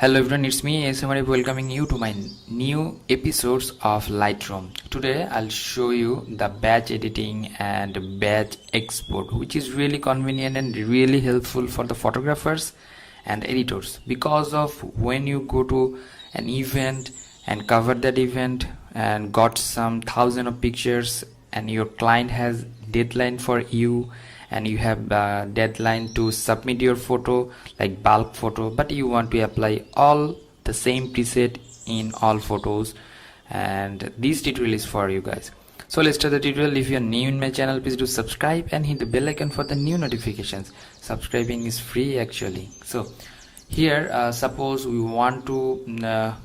Hello everyone, it's me Arif welcoming you to my new episodes of Lightroom. Today I'll show you the batch editing and batch export, which is really convenient and really helpful for the photographers and editors, because of when you go to an event and cover that event and got some thousand of pictures and your client has deadline for you and you have a deadline to submit your photo like bulk photo, but you want to apply all the same preset in all photos, and this tutorial is for you guys. So let's start the tutorial. If you are new in my channel, please do subscribe and hit the bell icon for the new notifications. Subscribing is free actually. So here suppose we want to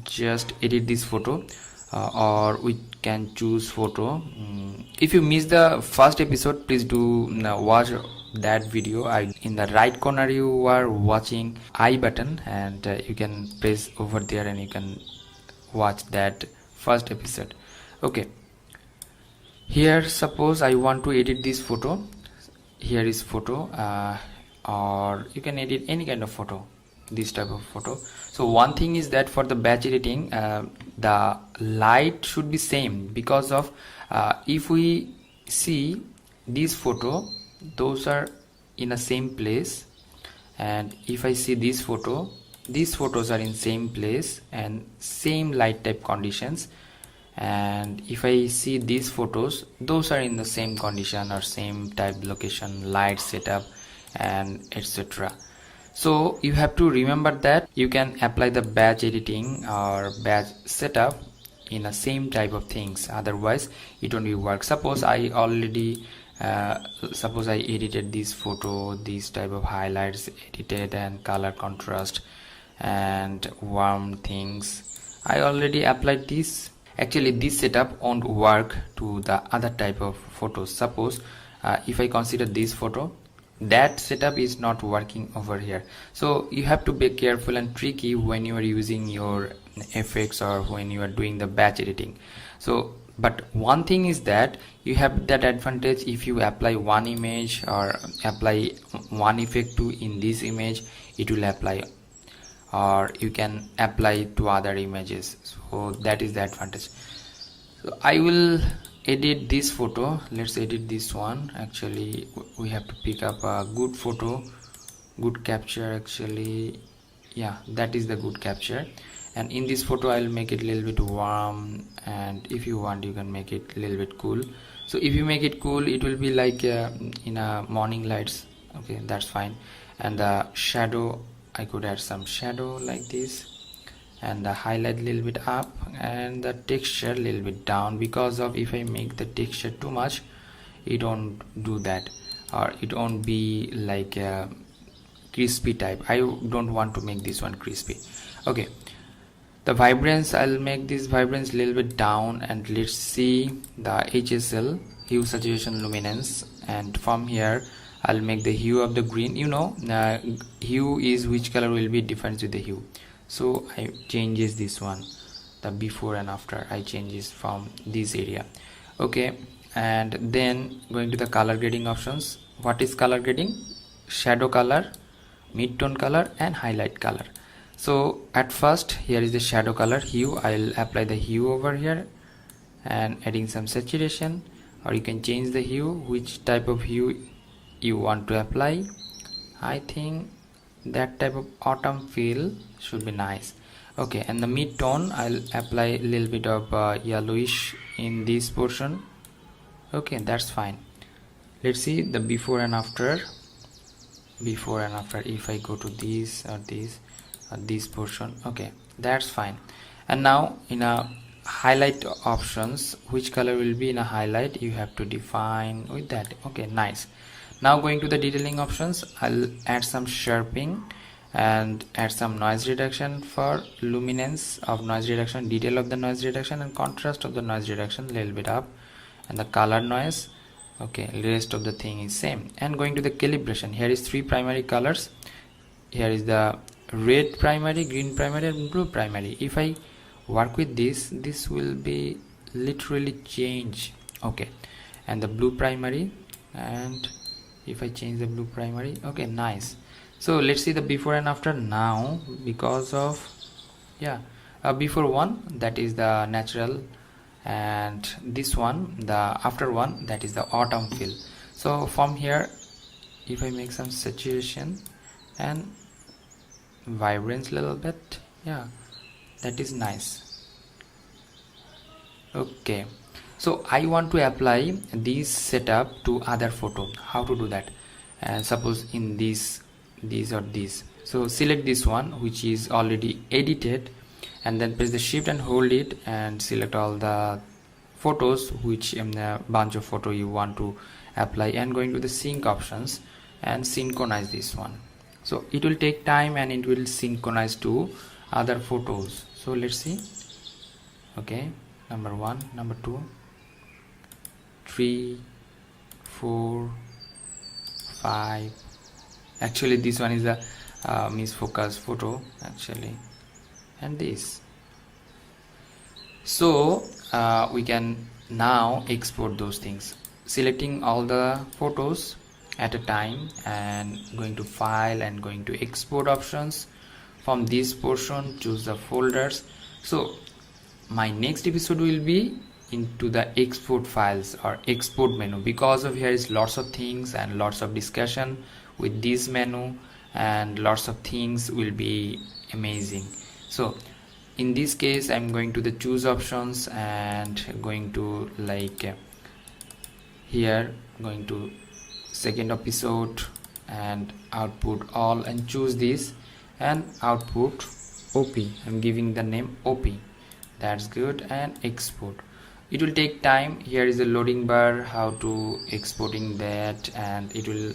just edit this photo, or we can choose photo. If you miss the first episode, please do watch that video. In the right corner you are watching I button, and you can press over there and you can watch that first episode. Okay, here suppose I want to edit this photo. Here is photo, or you can edit any kind of photo, this type of photo. So one thing is that for the batch editing, the light should be same, because of if we see this photo, those are in a same place, and if I see this photo, these photos are in same place and same light type conditions, and if I see these photos, those are in the same condition or same type location, light setup and etc. So you have to remember that you can apply the batch editing or batch setup in the same type of things, otherwise it won't work. Suppose I already suppose I edited this photo, these type of highlights edited and color contrast and warm things, I already applied this. Actually this setup won't work to the other type of photos. Suppose if I consider this photo, that setup is not working over here. So you have to be careful and tricky when you are using your effects or when you are doing the batch editing. So but one thing is that you have that advantage. If you apply one image or apply one effect to in this image, it will apply, or you can apply to other images. So that is the advantage. So I will edit this photo. Let's edit this one. Actually we have to pick up a good photo, good capture. Actually yeah, that is the good capture, and in this photo I'll make it a little bit warm, and if you want you can make it a little bit cool. So if you make it cool, it will be like in a morning lights. Okay, that's fine. And the shadow, I could add some shadow like this, and the highlight a little bit up and the texture a little bit down, because of if I make the texture too much, it won't do that, or it won't be like a crispy type. I don't want to make this one crispy. Okay, the vibrance, I'll make this vibrance a little bit down, and let's see the HSL, hue saturation luminance, and from here I'll make the hue of the green. You know, hue is which color will be different with the hue. So I changes this one, the before and after I changes from this area. Okay, and then going to the color grading options. What is color grading? Shadow color, mid-tone color and highlight color. So at first here is the shadow color hue. I'll apply the hue over here and adding some saturation, or you can change the hue, which type of hue you want to apply. I think that type of autumn feel should be nice. Okay, and the mid-tone I'll apply a little bit of yellowish in this portion. Okay, that's fine. Let's see the before and after. Before and after, if I go to this or this portion, okay, that's fine. And now in a highlight options, which color will be in a highlight, you have to define with that. Okay, nice. Now going to the detailing options, I'll add some sharpening and add some noise reduction for luminance of noise reduction, detail of the noise reduction and contrast of the noise reduction a little bit up, and the color noise. Okay, rest of the thing is same. And going to the calibration, here is 3 primary colors. Here is the red primary, green primary and blue primary. If I work with this will be literally change. Okay, and the blue primary, and if I change the blue primary, okay, nice. So let's see the before and after now. Because of before one, that is the natural, and this one, the after one, that is the autumn feel. So from here, if I make some saturation and vibrance a little bit, yeah, that is nice. Okay, so I want to apply this setup to other photo. How to do that? And suppose in this or this, so select this one which is already edited, and then press the shift and hold it and select all the photos which a bunch of photo you want to apply, and going to the sync options and synchronize this one. So it will take time and it will synchronize to other photos. So let's see. Okay, number 1, number 2, 3, 4, 5. Actually this one is a misfocus photo actually, and this. So we can now export those things, selecting all the photos at a time and going to file and going to export options. From this portion, choose the folders. So my next episode will be into the export files or export menu, because of here is lots of things and lots of discussion with this menu, and lots of things will be amazing. So in this case I'm going to the choose options and going to here going to second episode and output all, and choose this and output OP. I'm giving the name OP. That's good, and export. It will take time. Here is the loading bar, how to exporting that, and it will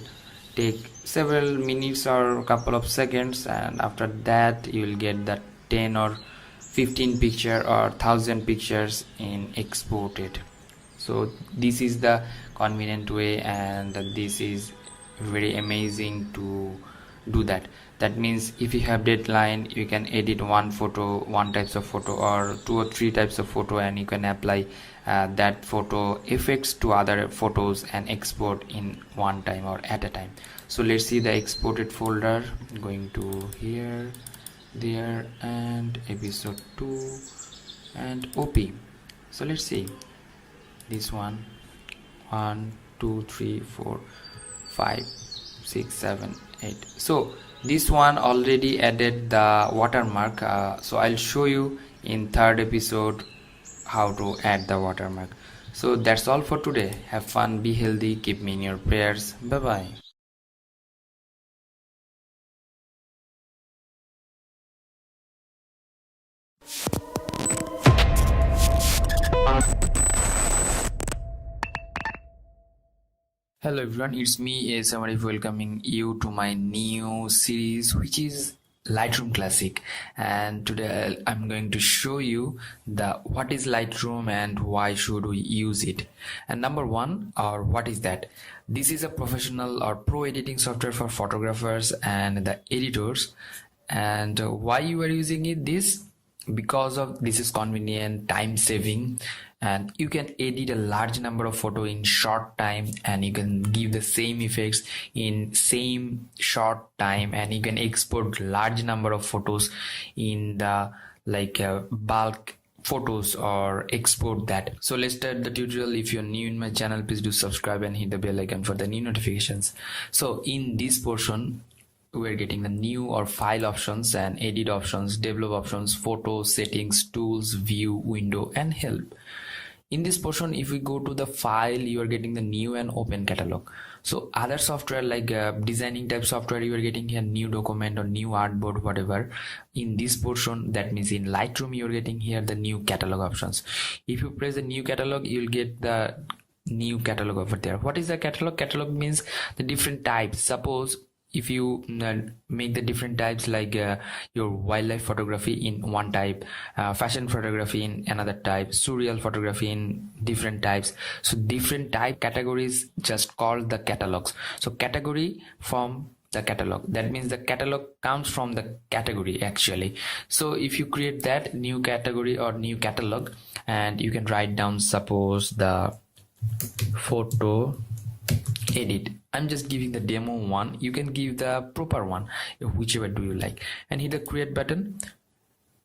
take several minutes or a couple of seconds, and after that you will get the 10 or 15 picture or 1000 pictures in exported. So this is the convenient way, and this is very amazing to do that. That means if you have deadline, you can edit one photo, one types of photo, or 2 or 3 types of photo, and you can apply that photo effects to other photos and export in one time or at a time. So let's see the exported folder. Going to here, there, and episode 2 and OP. So let's see this one. 1 2 3 4 5 6 7 8. So this one already added the watermark, so I'll show you in third episode how to add the watermark. So that's all for today. Have fun, be healthy, keep me in your prayers. Bye bye. Hello everyone, it's me Arif, welcoming you to my new series which is Lightroom Classic, and today I'm going to show you the what is Lightroom and why should we use it. And number one, or what is that? This is a professional or pro editing software for photographers and the editors. And why you are using it? This because of this is convenient, time saving, and you can edit a large number of photo in short time, and you can give the same effects in same short time, and you can export large number of photos in the bulk photos or export that. So let's start the tutorial. If you're new in my channel, please do subscribe and hit the bell icon for the new notifications. So in this portion we're getting the new or file options and edit options, develop options, photos, settings, tools, view, window, and help. In this portion, if we go to the file, you are getting the new and open catalog. So other software like designing type software, you are getting here new document or new artboard, whatever. In this portion, that means in Lightroom, you are getting here the new catalog options. If you press the new catalog, you will get the new catalog over there. What is the catalog? Catalog means the different types. Suppose if you make the different types like your wildlife photography in one type, fashion photography in another type, surreal photography in different types. So different type categories just called the catalogs. So category from the catalog, that means the catalog comes from the category actually. So if you create that new category or new catalog, and you can write down suppose the photo edit. I'm just giving the demo one. You can give the proper one, whichever do you like, and hit the create button.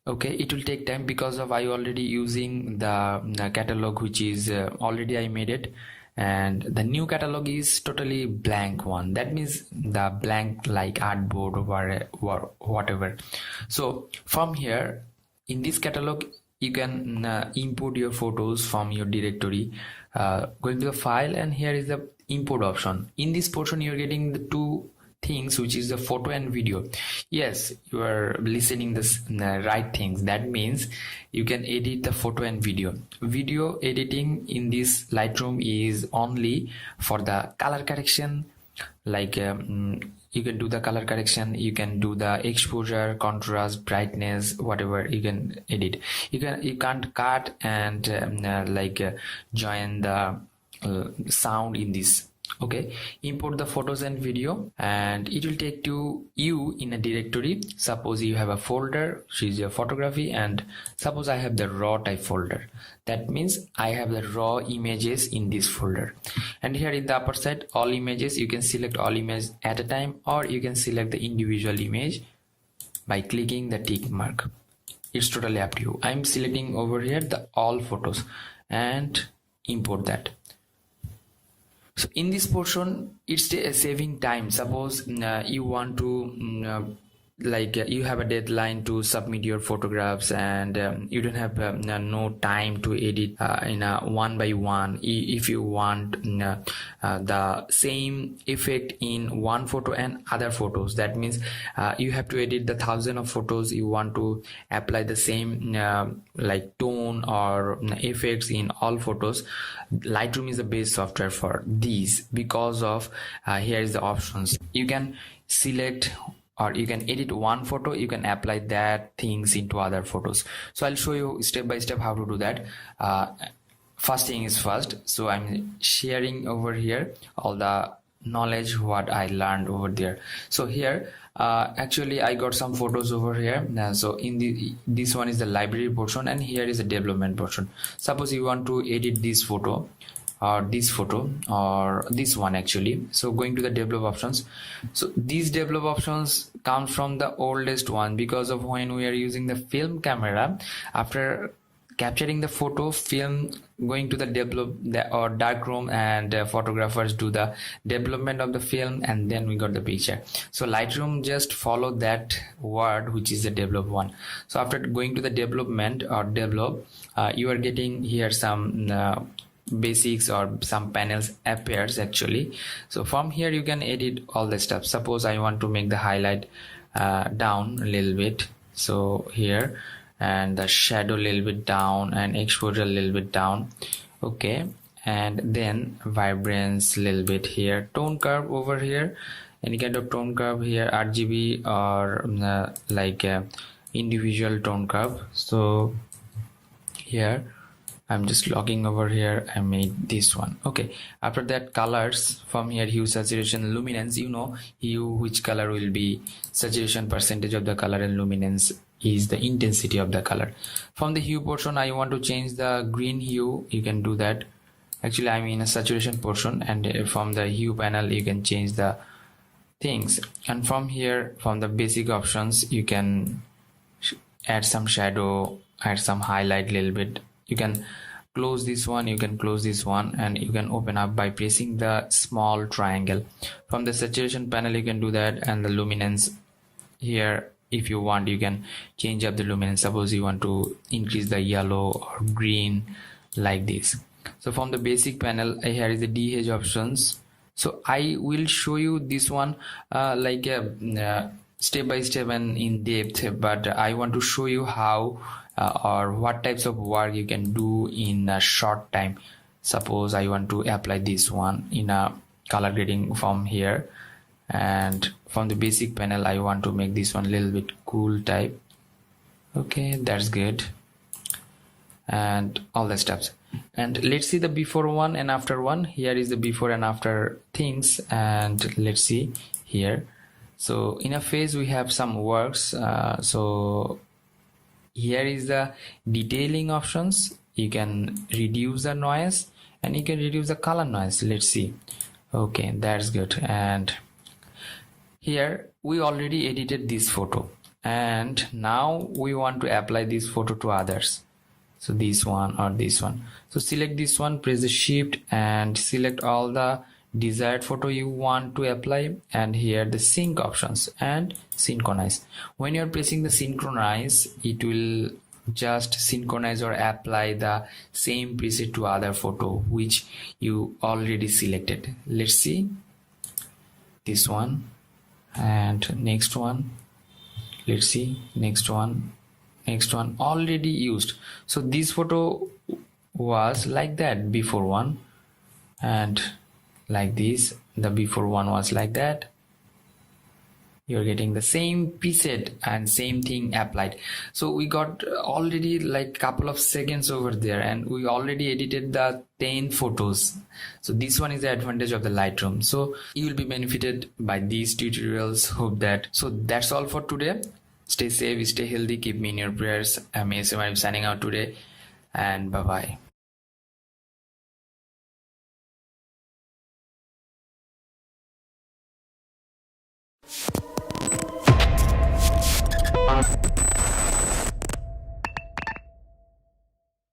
Okay, it will take time because of I already using the catalog, which is already I made it, and the new catalog is totally blank one. That means the blank like artboard or whatever. So from here in this catalog you can import your photos from your directory, going to the file, and here is the import option. In this portion you're getting the two things, which is the photo and video. Yes, you are listening this right things. That means you can edit the photo and video editing in this Lightroom is only for the color correction, like you can do the color correction, you can do the exposure, contrast, brightness, whatever you can edit. You can't cut and join the sound in this. Okay, import the photos and video, and it will take to you in a directory. Suppose you have a folder which is your photography, and suppose I have the raw type folder. That means I have the raw images in this folder, and here in the upper side all images, you can select all images at a time, or you can select the individual image by clicking the tick mark. It's totally up to you. I'm selecting over here the all photos and import that. So in this portion it's saving time. Suppose you want to you have a deadline to submit your photographs, and you don't have no time to edit in a one by one. If you want the same effect in one photo and other photos, that means you have to edit the thousands of photos. You want to apply the same like tone or effects in all photos. Lightroom is the best software for these, because of here is the options. You can select or you can edit one photo, you can apply that things into other photos. So I'll show you step by step how to do that. First thing is first, so I'm sharing over here all the knowledge what I learned over there. So here actually I got some photos over here. So in this one is the library portion, and here is the development portion. Suppose you want to edit this photo or this photo or this one actually. So going to the develop options. So these develop options come from the oldest one, because of when we are using the film camera, after capturing the photo, film going to the develop or darkroom, and photographers do the development of the film, and then we got the picture. So Lightroom just follow that word, which is the develop one. So after going to the development or develop, you are getting here some basics or some panels appears actually. So from here you can edit all the stuff. Suppose I want to make the highlight down a little bit, so here, and the shadow a little bit down, and exposure a little bit down. Okay, and then vibrance a little bit here, tone curve over here, any kind of tone curve here, RGB or individual tone curve. So here I'm just logging over here, I made this one. Okay, after that colors, from here hue, saturation, luminance. You know hue, which color will be saturation percentage of the color, and luminance is the intensity of the color. From the hue portion I want to change the green hue, you can do that. Actually I'm in a saturation portion, and from the hue panel you can change the things. And from here, from the basic options, you can add some shadow, add some highlight a little bit. You can close this one, you can close this one, and you can open up by pressing the small triangle. From the saturation panel you can do that, and the luminance here, if you want you can change up the luminance. Suppose you want to increase the yellow or green like this. So from the basic panel, here is the dehaze options. So I will show you this one step by step and in depth, but I want to show you how or what types of work you can do in a short time. Suppose I want to apply this one in a color grading from here, and from the basic panel I want to make this one a little bit cool type. Okay, that's good, and all the steps. And let's see the before one and after one. Here is the before and after things, and let's see here. So in a phase we have some works. So here is the detailing options. You can reduce the noise and you can reduce the color noise. Let's see. Okay, that's good. And here we already edited this photo, and now we want to apply this photo to others. So this one or this one. So select this one, press the shift and select all the desired photo you want to apply, and here the sync options and synchronize. When you're pressing the synchronize, it will just synchronize or apply the same preset to other photo which you already selected. Let's see this one and next one. Let's see next one already used. So this photo was like that before one, and like this the before one was like that. You're getting the same preset and same thing applied. So we got already like couple of seconds over there, and we already edited the 10 photos. So this one is the advantage of the Lightroom. So you will be benefited by these tutorials. Hope that. So that's all for today. Stay safe, stay healthy, keep me in your prayers. I'm Arif signing out today, and bye bye.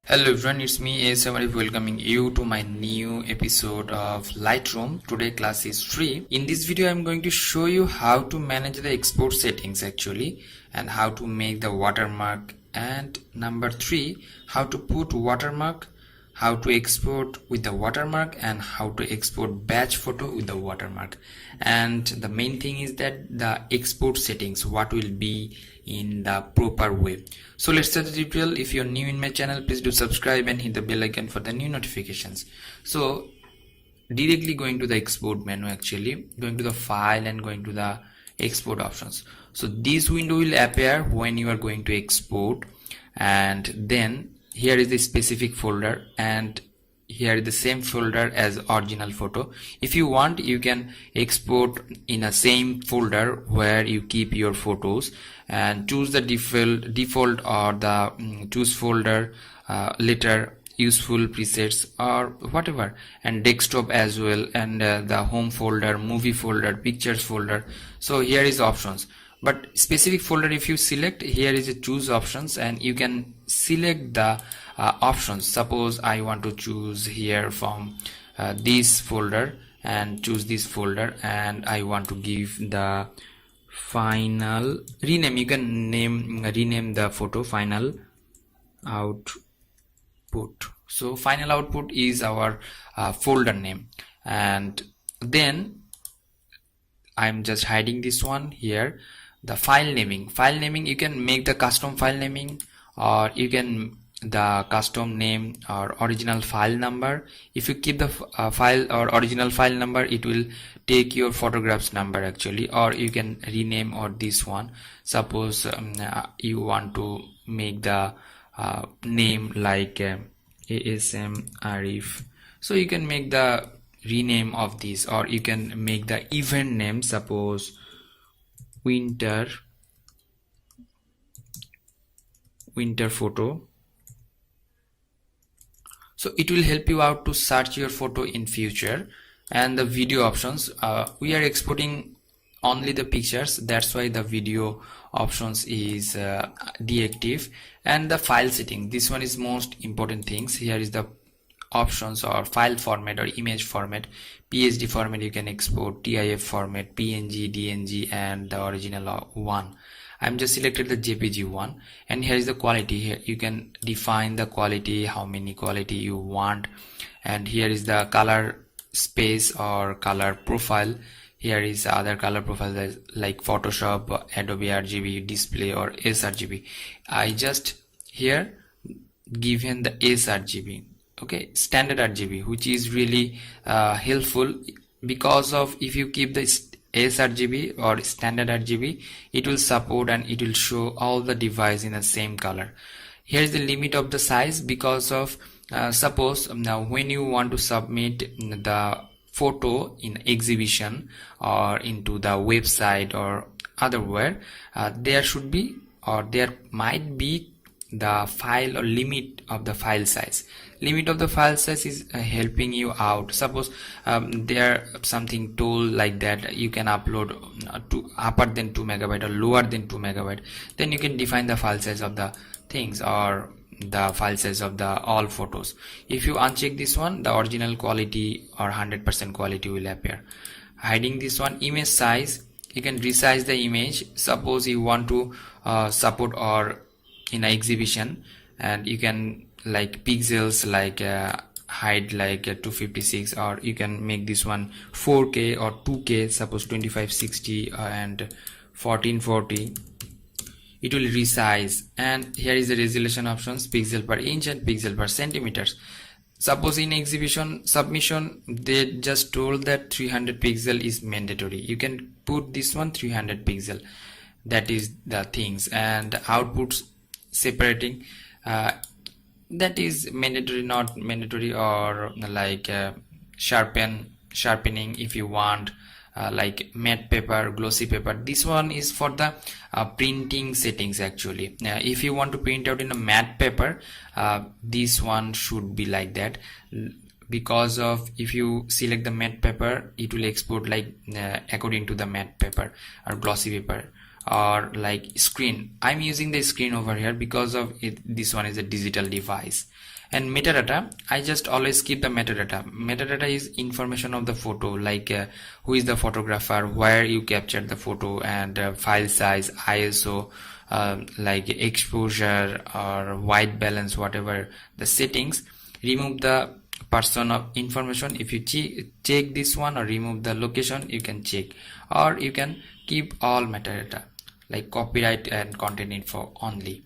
Hello everyone, it's me Arif welcoming you to my new episode of Lightroom. Today class is free. In this video I'm going to show you how to manage the export settings actually, and how to make the watermark, and number 3, how to put watermark, how to export with the watermark, and how to export batch photo with the watermark. And the main thing is that the export settings, what will be in the proper way. So let's start the tutorial. If you're new in my channel, please do subscribe and hit the bell icon for the new notifications. So directly going to the export menu, actually going to the file and going to the export options. So this window will appear when you are going to export, and then here is the specific folder, and here is the same folder as original photo. If you want, you can export in a same folder where you keep your photos, and choose the default or the choose folder, later useful presets or whatever, and desktop as well, and the home folder, movie folder, pictures folder. So here is options, but specific folder if you select, here is a choose options, and you can select the options. Suppose I want to choose here from this folder, and choose this folder, and I want to give the final rename. You can rename the photo final output. So final output is our folder name, and then I'm just hiding this one here. The file naming, you can make the custom file naming, or you can the custom name or original file number. If you keep the file or original file number, it will take your photographs number actually, or you can rename or this one. Suppose you want to make the name like ASM Arif, so you can make the rename of this, or you can make the event name, suppose winter photo. So it will help you out to search your photo in future. And the video options, we are exporting only the pictures, that's why the video options is deactive. And the file setting, this one is most important things. Here is the options or file format or image format. PSD format you can export, TIF format, PNG, DNG, and the original one. I'm just selected the JPG one, and here is the quality. Here you can define the quality, how many quality you want, and here is the color space or color profile. Here is other color profiles like Photoshop, Adobe RGB, display, or sRGB. I just here given the sRGB, okay, standard RGB, which is really helpful, because of if you keep the sRGB or standard RGB, it will support and it will show all the device in the same color. Here is the limit of the size, because of suppose now when you want to submit the photo in exhibition or into the website or otherwhere, there should be or there might be the file or limit of the file size. Limit of the file size is helping you out. Suppose there something tool like that you can upload to upper than 2 megabyte or lower than 2 megabyte, then you can define the file size of the things or the file size of the all photos. If you uncheck this one, the original quality or 100% quality will appear. Hiding this one, image size, you can resize the image. Suppose you want to support or in an exhibition, and you can like pixels like hide like 256, or you can make this one 4K or 2K, suppose 2560 and 1440. It will resize, and here is the resolution options, pixel per inch and pixel per centimeters. Suppose in exhibition submission they just told that 300 pixel is mandatory, you can put this one 300 pixel. That is the things. And outputs separating, that is mandatory, not mandatory, or like sharpening if you want, like matte paper, glossy paper. This one is for the printing settings actually. If you want to print out in a matte paper, this one should be like that, because of if you select the matte paper, it will export like according to the matte paper or glossy paper, or like screen. I'm using the screen over here because of it, this one is a digital device. And metadata, I just always keep the metadata. Metadata is information of the photo, like who is the photographer, where you captured the photo, and file size, ISO, like exposure or white balance, whatever the settings. Remove the person of information. If you check this one, or remove the location, you can check, or you can keep all metadata like copyright and content info only,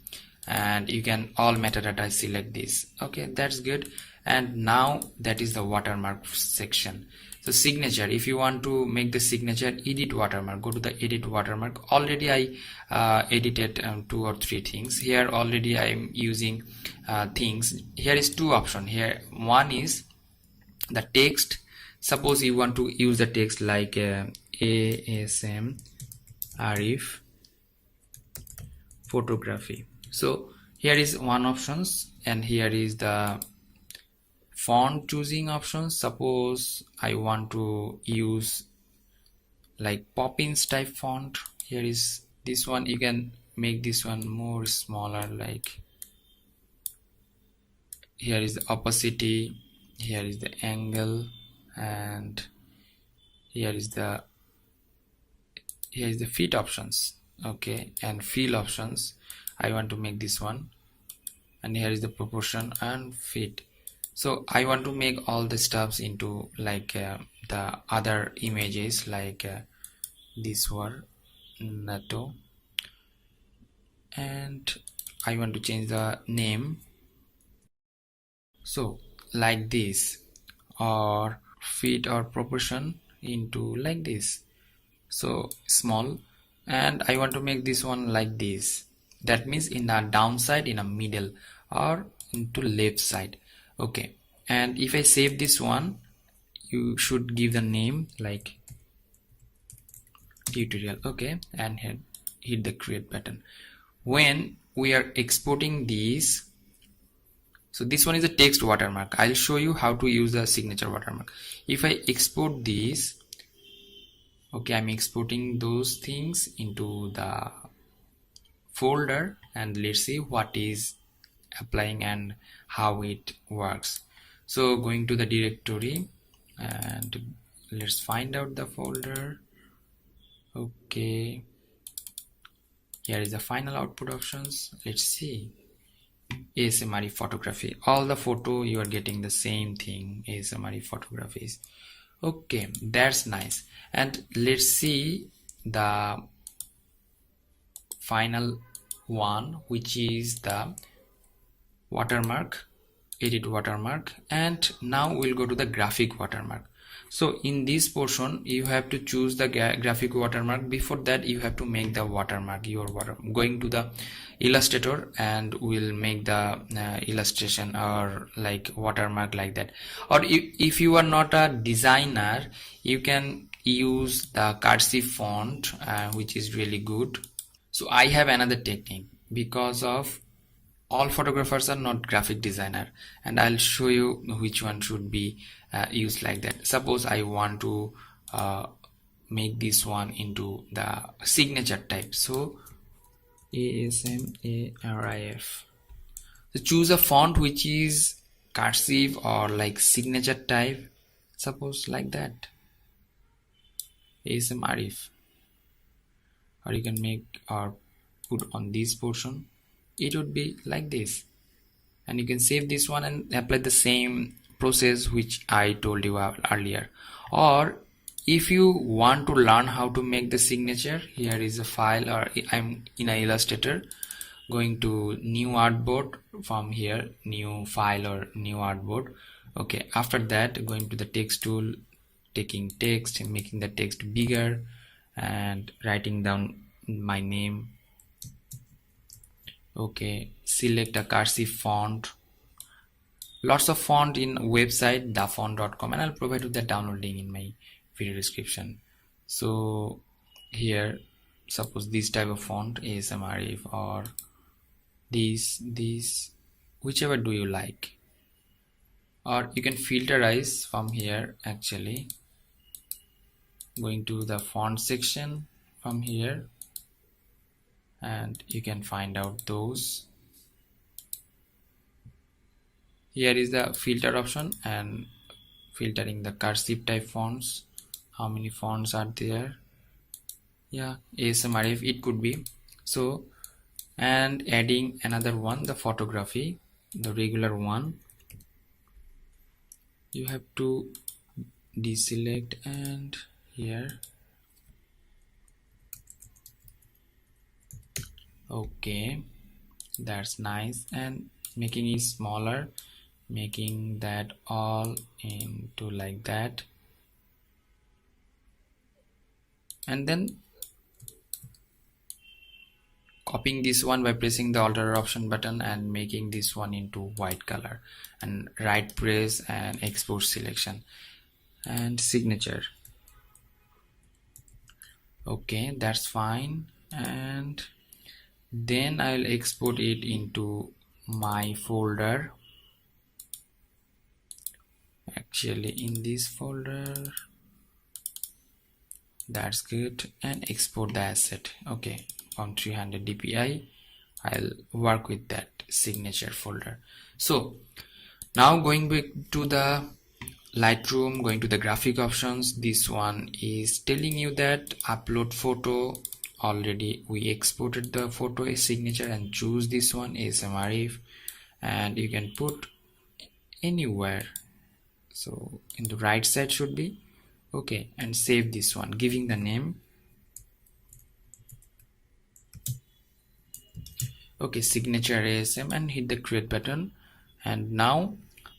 and you can all metadata select this. Okay, that's good. And now that is the watermark section. So signature, if you want to make the signature, edit watermark, go to the edit watermark. Already I edited 2 or 3 things here. Already I am using things. Here is 2 options here. One is the text. Suppose you want to use the text like ASM Arif photography. So here is one options, and here is the font choosing options. Suppose I want to use like Poppins type font. Here is this one. You can make this one more smaller, like here is the opacity, here is the angle, and here is the fit options. Okay, and fill options, I want to make this one, and here is the proportion and fit. So I want to make all the stuffs into like the other images, like this one NATO, and I want to change the name, so like this, or fit or proportion into like this, so small. And I want to make this one like this, that means in the downside, in a middle, or into left side. Okay, and if I save this one, you should give the name like tutorial. Okay, and hit the create button. When we are exporting these, so this one is a text watermark. I'll show you how to use the signature watermark. If I export these, okay, I'm exporting those things into the folder, and let's see what is applying and how it works. So going to the directory, and let's find out the folder. Okay, here is the final output options. Let's see, ASMR photography, all the photo you are getting the same thing, ASMR photographies. Okay, that's nice. And let's see the final one, which is the watermark, edit watermark. And now we'll go to the graphic watermark. So in this portion you have to choose the graphic watermark. Before that you have to make the watermark, your going to the Illustrator, and we'll make the illustration or like watermark like that. Or if you are not a designer, you can use the cursive font, which is really good. So I have another technique, because of all photographers are not graphic designer, and I'll show you which one should be used like that. Suppose I want to make this one into the signature type, so ASMARIF. So choose a font which is cursive or like signature type, suppose like that, ASMARIF, or you can make or put on this portion, it would be like this. And you can save this one and apply the same process which I told you earlier. Or if you want to learn how to make the signature, here is a file, or I'm in an Illustrator, going to new artboard, from here new file or new artboard. Okay, after that going to the text tool, taking text and making the text bigger and writing down my name. Okay, select a cursive font. Lots of font in website thefont.com, and I'll provide you the download link in my video description. So here, suppose this type of font, ASMRIF, or this, whichever do you like. Or you can filterize from here, actually going to the font section from here, and you can find out those. Here is the filter option and filtering the cursive type fonts. How many fonts are there? Yeah, ASMRIF it could be. So, and adding another one, the photography, the regular one, you have to deselect, and here, okay, that's nice, and making it smaller, making that all into like that, and then copying this one by pressing the Alt option button and making this one into white color, and right press and export selection and signature. Okay, that's fine, and then I'll export it into my folder, actually in this folder. That's good, and export the asset. Okay, from 300 dpi I'll work with that signature folder. So now going back to the Lightroom, going to the graphic options, this one is telling you that upload photo. Already we exported the photo as signature, and choose this one, ASMRIF, and you can put anywhere, so in the right side should be okay, and save this one, giving the name. Okay, signature ASM, and hit the create button, and now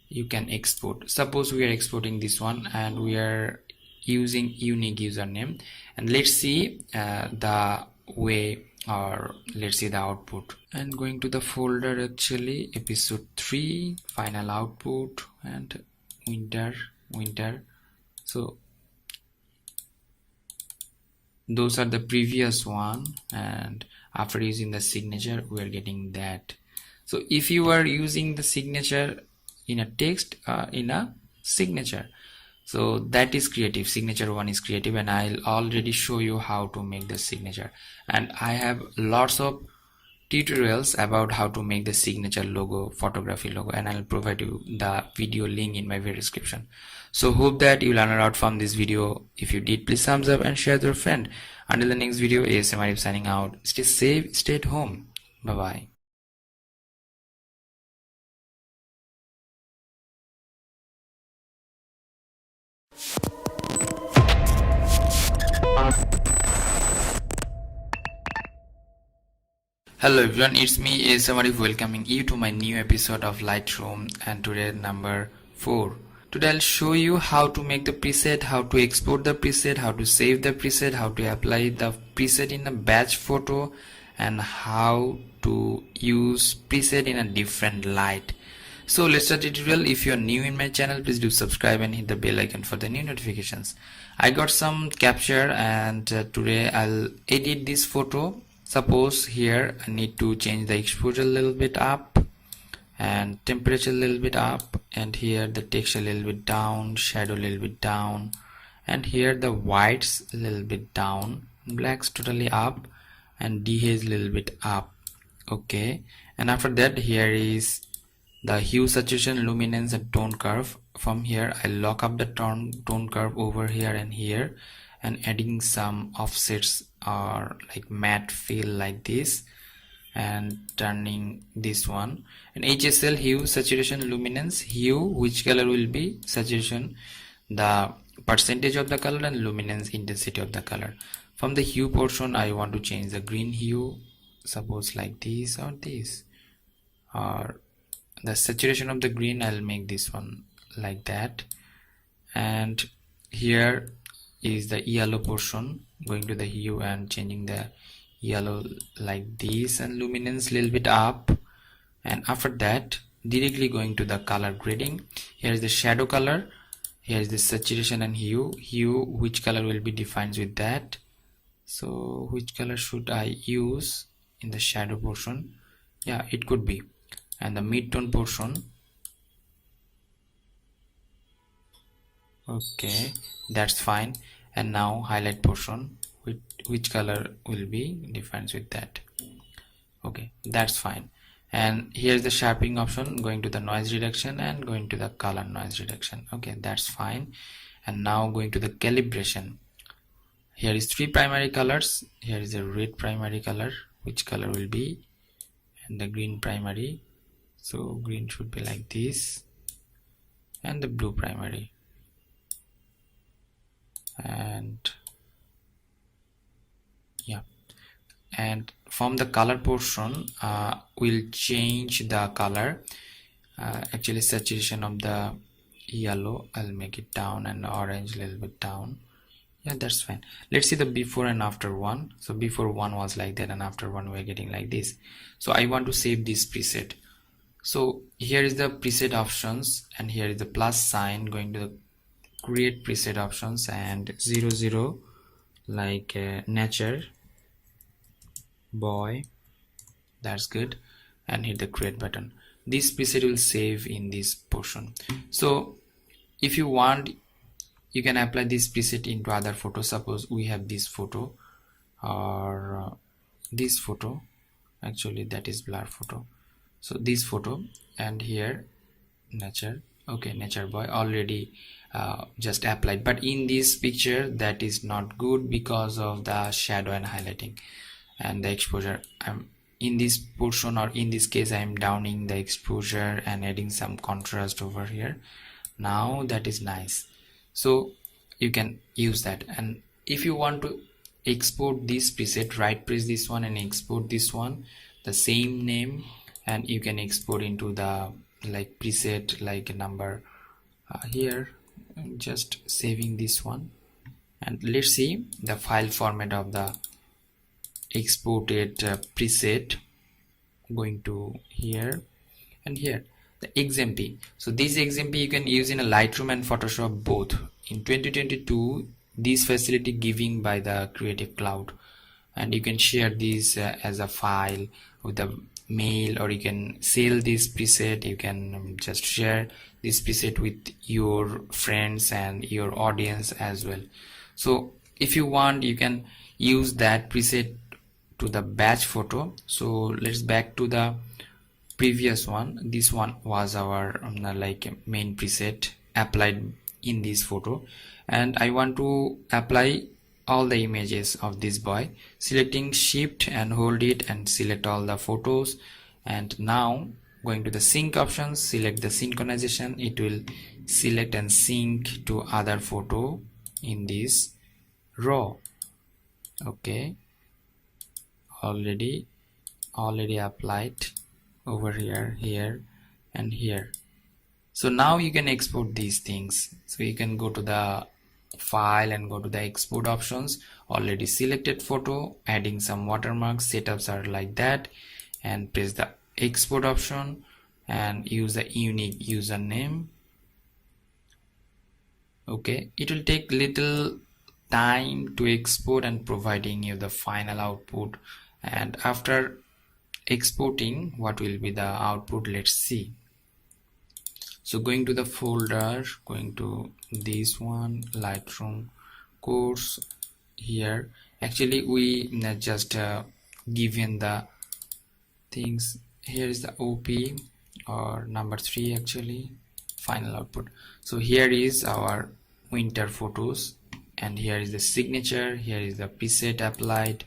you can export. Suppose we are exporting this one and we are using unique username, and let's see the way, or let's see the output, and going to the folder, actually episode 3 final output, and winter. So those are the previous one, and after using the signature we are getting that. So if you are using the signature in a text, in a signature, so that is creative, signature one is creative, and I'll already show you how to make the signature, and I have lots of tutorials about how to make the signature logo, photography logo, and I'll provide you the video link in my video description. So hope that you learn a lot from this video. If you did, please thumbs up and share with your friend. Until the next video, ASMRIF signing out. Stay safe, stay at home. Bye bye. Hello everyone, it's me Arif, welcoming you to my new episode of Lightroom, and today number 4. Today I'll show you how to make the preset, how to export the preset, how to save the preset, how to apply the preset in a batch photo, and how to use preset in a different light. So let's start the tutorial. If you're new in my channel, please do subscribe and hit the bell icon for the new notifications. I got some capture, and today I'll edit this photo. Suppose here I need to change the exposure a little bit up, and temperature a little bit up, and here the texture a little bit down, shadow a little bit down, and here the whites a little bit down, blacks totally up, and dehaze a little bit up. Okay, and after that here is the hue, saturation, luminance and tone curve. From here I lock up the tone curve over here and here, and adding some offsets or like matte feel like this, and turning this one, and HSL, hue, saturation, luminance. Hue, which color will be, saturation, the percentage of the color, and luminance, intensity of the color. From the hue portion I want to change the green hue, suppose like this or this, or the saturation of the green I'll make this one like that. And here is the yellow portion, going to the hue and changing the yellow like this, and luminance little bit up. And after that directly going to the color grading. Here is the shadow color, here is the saturation and hue, which color will be defined with that. So which color should I use in the shadow portion? Yeah, it could be. And the mid-tone portion, okay, that's fine. And now highlight portion, which color will be defined with that. Okay, that's fine. And here's the sharpening option, going to the noise reduction and going to the color noise reduction. Okay, that's fine. And now going to the calibration. Here is 3 primary colors. Here is a red primary color, which color will be, and the green primary, so green should be like this, and the blue primary. And yeah, and from the color portion we'll change the color, actually saturation of the yellow I'll make it down, and orange a little bit down. Yeah, that's fine. Let's see the before and after one. So before one was like that, and after one we're getting like this. So I want to save this preset. So here is the preset options, and here is the plus sign, going to the create preset options, and 00 like nature boy, that's good, and hit the create button. This preset will save in this portion. So if you want, you can apply this preset into other photos. Suppose we have this photo, or this photo, actually that is blur photo, so this photo, and here nature. Okay, nature boy already just applied, but in this picture that is not good because of the shadow and highlighting and the exposure. I'm in this portion, or in this case I am downing the exposure and adding some contrast over here. Now that is nice, so you can use that. And if you want to export this preset, right press this one and export this one, the same name, and you can export into the like preset like number here. I'm just saving this one, and let's see the file format of the exported preset, going to here and here, the XMP. So this XMP you can use in a Lightroom and Photoshop both. In 2022 this facility giving by the Creative Cloud, and you can share this as a file with the mail, or you can sell this preset. You can just share this preset with your friends and your audience as well. So if you want, you can use that preset to the batch photo. So let's back to the previous one. This one was our like main preset applied in this photo, and I want to apply all the images of this boy. Selecting shift and hold it and select all the photos, and now going to the sync options, select the synchronization. It will select and sync to other photo in this row. Okay, already applied over here, here and here. So now you can export these things. So you can go to the file and go to the export options, already selected photo, adding some watermarks. Setups are like that, and press the export option and use the unique username. Okay, it will take little time to export and providing you the final output. And after exporting, what will be the output? Let's see. So going to the folder, going to this one, Lightroom course. Here actually we just given the things. Here is the OP or number 3 actually, final output. So here is our winter photos, and here is the signature, here is the preset applied,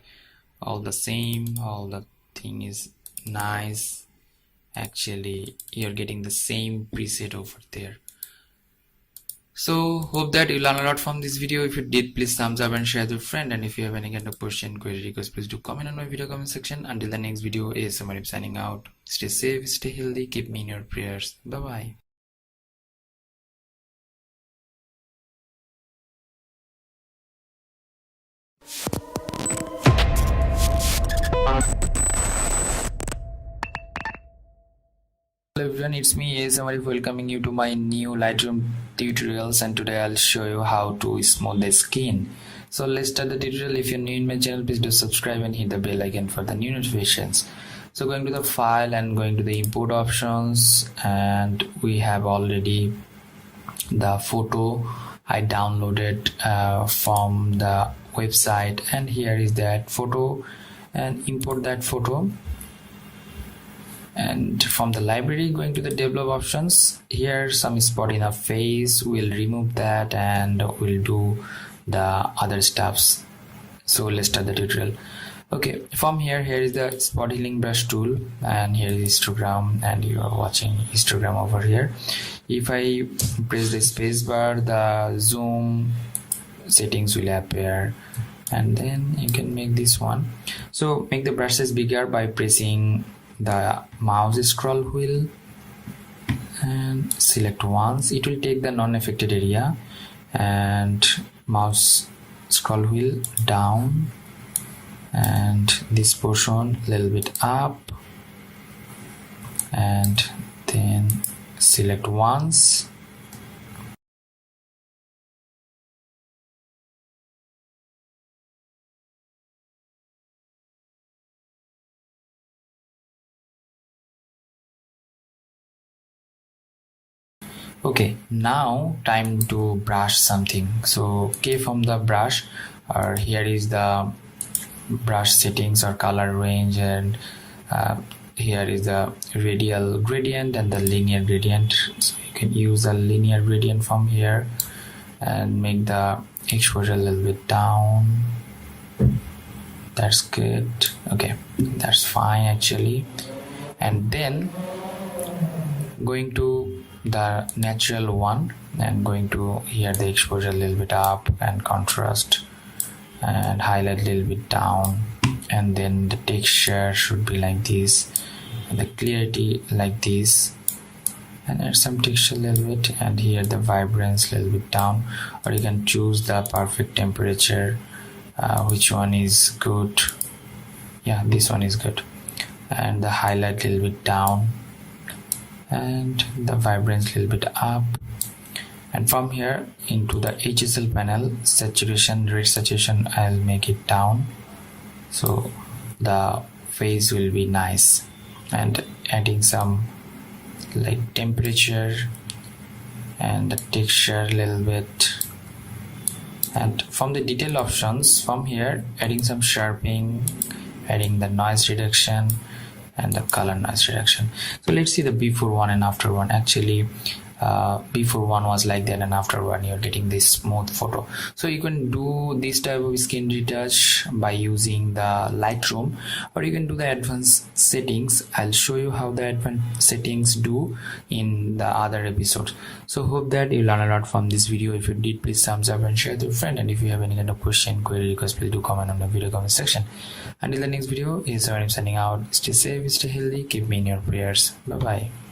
all the same, all the thing is nice. Actually you're getting the same preset over there. So hope that you learn a lot from this video. If you did, please thumbs up and share with your friend, and if you have any kind of question, query, request, please do comment on my video comment section. Until the next video, is Arif signing out. Stay safe, stay healthy, keep me in your prayers. Bye bye. Hello everyone, it's me Arif, welcoming you to my new Lightroom tutorials, and today I'll show you how to smooth the skin. So let's start the tutorial. If you're new in my channel, please do subscribe and hit the bell icon for the new notifications. So going to the file and going to the import options, and we have already the photo I downloaded from the website, and here is that photo, and import that photo. And from the library, going to the develop options, here some spot in our face, we'll remove that and we'll do the other stuffs. So let's start the tutorial. Okay, from here is the spot healing brush tool, and here is histogram, and you are watching histogram over here. If I press the space bar, the zoom settings will appear, and then you can make this one. So make the brush size bigger by pressing the mouse scroll wheel and select once. It will take the non-affected area, and mouse scroll wheel down, and this portion a little bit up, and then select once. Okay, now time to brush something. So okay, from the brush, or here is the brush settings or color range, and here is the radial gradient and the linear gradient. So you can use a linear gradient from here and make the exposure a little bit down. That's good. Okay, that's fine actually. And then going to the natural one, and going to here the exposure a little bit up, and contrast and highlight a little bit down, and then the texture should be like this, and the clarity like this, and add some texture a little bit, and here the vibrance a little bit down, or you can choose the perfect temperature, which one is good. Yeah, this one is good, and the highlight a little bit down, and the vibrance a little bit up. And from here into the HSL panel, saturation, red saturation, I'll make it down, so the face will be nice, and adding some like temperature and the texture a little bit. And from the detail options, from here adding some sharpening, adding the noise reduction and the color noise reduction. So let's see the before one and after one. Actually before one was like that, and after one you're getting this smooth photo. So you can do this type of skin retouch by using the Lightroom, or you can do the advanced settings. I'll show you how the advanced settings do in the other episodes. So hope that you learn a lot from this video. If you did, please thumbs up and share with your friend, and if you have any kind of question, query, request, please do comment on the video comment section. Until the next video, is Arif signing out. Stay safe, stay healthy, keep me in your prayers. Bye bye.